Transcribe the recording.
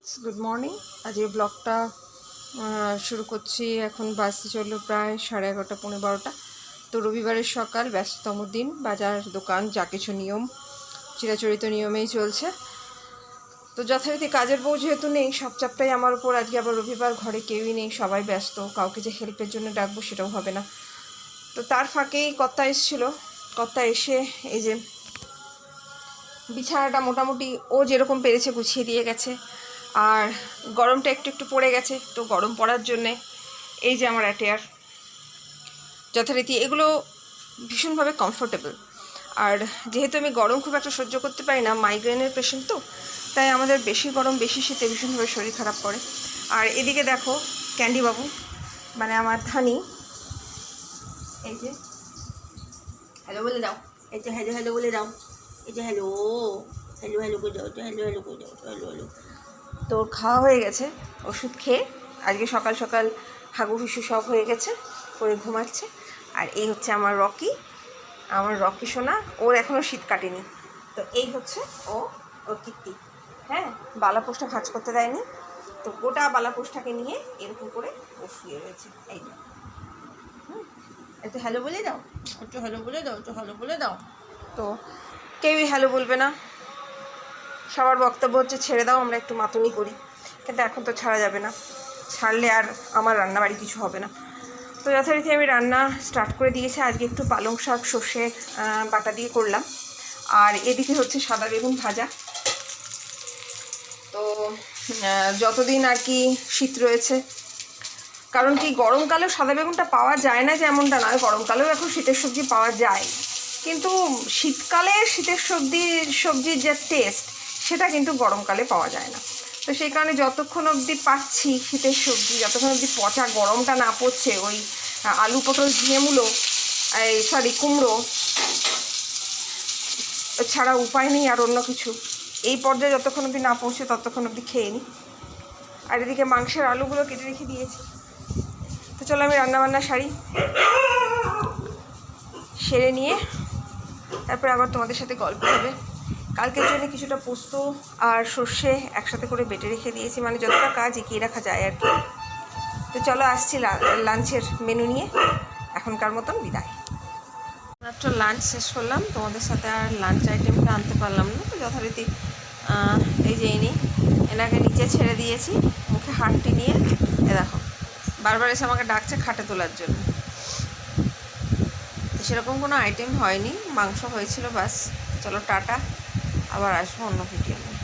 Good morning. আজ এই ব্লগটা শুরু করছি। এখন বাজতে চললো প্রায় 11:30 পৌনে 12টা। তো রবিবারের সকাল, ব্যস্ততম দিন, বাজার দোকান যা কিছু নিয়ম চিরাচরিত নিয়মেই চলছে। তো যথারীতি কাজের বউ যেহেতু নেই, সব চাপটাই আমার উপর। আজকে আবার রবিবার, ঘরে কেউই নেই, সবাই ব্যস্ত। কাউকে যে হেল্পের জন্য ডাকবো সেটাও হবে না। তো তার ফাঁকেই কর্তা এসেছিলো। কর্তা এসে এই যে বিছানাটা মোটামুটি ও যেরকম পেরেছে গুছিয়ে দিয়ে গেছে। আর গরমটা একটু একটু পড়ে গেছে, তো গরম পড়ার জন্যে এই যে আমার অ্যাটেয়ার, যথারীতি এগুলো ভীষণভাবে কমফোর্টেবল। আর যেহেতু আমি গরম খুব একটা সহ্য করতে পারি না, মাইগ্রেনের পেশেন্ট তো, তাই আমাদের বেশি গরম বেশি শীতে ভীষণভাবে শরীর খারাপ করে। আর এদিকে দেখো ক্যান্ডিবাবু, মানে আমার ধানি, এই যে হ্যালো বলে দাও, এই যে হ্যালো হ্যালো বলে দাও, এই যে হ্যালো হ্যালো হ্যালো করে দাও, তো হ্যালো হ্যালো করে দাও, তো হ্যালো হ্যালো। তোর খাওয়া হয়ে গেছে ওষুধ খেয়ে, আজকে সকাল সকাল হাগু হুসু সব হয়ে গেছে, করে ঘুমাচ্ছে। আর এই হচ্ছে আমার রকি, আমার রকি সোনা, ওর এখনও শীত কাটেনি। তো এই হচ্ছে ওর কীর্তি। হ্যাঁ, বালাপোষটা ভাঁজ করতে দেয়নি, তো গোটা বালাপোষটাকে নিয়ে এরকম করে ও শুয়ে রয়েছে। এই একটু হ্যালো বলে দাও, একটু হ্যালো বলে দাও, একটু হ্যালো বলে দাও। তো কেউই হ্যালো বলবে না। সবার বক্তব্য হচ্ছে ছেড়ে দাও, আমরা একটু মাতুনি করি, কিন্তু এখন তো ছাড়া যাবে না। ছাড়লে আর আমার রান্নাবাড়ি কিছু হবে না। তো যথারীতি আমি রান্না স্টার্ট করে দিয়েছি। আজকে একটু পালং শাক সর্ষে বাটা দিয়ে করলাম। আর এদিকে হচ্ছে সাদা বেগুন ভাজা। তো যতদিন আর কি শীত রয়েছে, কারণ কি গরমকালেও সাদা বেগুনটা পাওয়া যায় না যে এমনটা নয়, গরমকালেও এখন শীতের সবজি পাওয়া যায়, কিন্তু শীতকালে শীতের সবজির যে টেস্ট সেটা কিন্তু গরমকালে পাওয়া যায় না। তো সেই কারণে যতক্ষণ অবধি পাচ্ছি শীতের সবজি, যতক্ষণ অবধি পচা গরমটা না পড়ছে, ওই আলু পটল ঝিঙে মূলো, কুমড়ো ছাড়া উপায় নেই আর অন্য কিছু। এই পর্যায়ে যতক্ষণ অবধি না পৌঁছে ততক্ষণ অবধি খেয়ে নিই। আর এদিকে মাংসের আলুগুলো কেটে রেখে দিয়েছি। তো চলো আমি রান্নাবান্না সেরে নিয়ে তারপরে আবার তোমাদের সাথে গল্প হবে। কালকের জন্য কিছুটা পোস্ত আর সর্ষে একসাথে করে বেটে রেখে দিয়েছি, মানে যতটা কাজ এগিয়ে রাখা যায় আর কি। তো চলো আসছি লাঞ্চের মেনু নিয়ে। এখনকার মতন বিদায়। মাত্র লাঞ্চ শেষ করলাম, তোমাদের সাথে আর লাঞ্চ আইটেমটা আনতে পারলাম না। তো যথারীতি এই যে এনাকে নিচে ছেড়ে দিয়েছি, মুখে হাঁটটি নিয়ে। দেখো বারবার এসে আমাকে ডাকছে খাটে তোলার জন্য। তো সেরকম কোনো আইটেম হয়নি, মাংস হয়েছিল ব্যাস। চলো টাটা, আবার আসবো অন্য ভিডিও নিয়ে।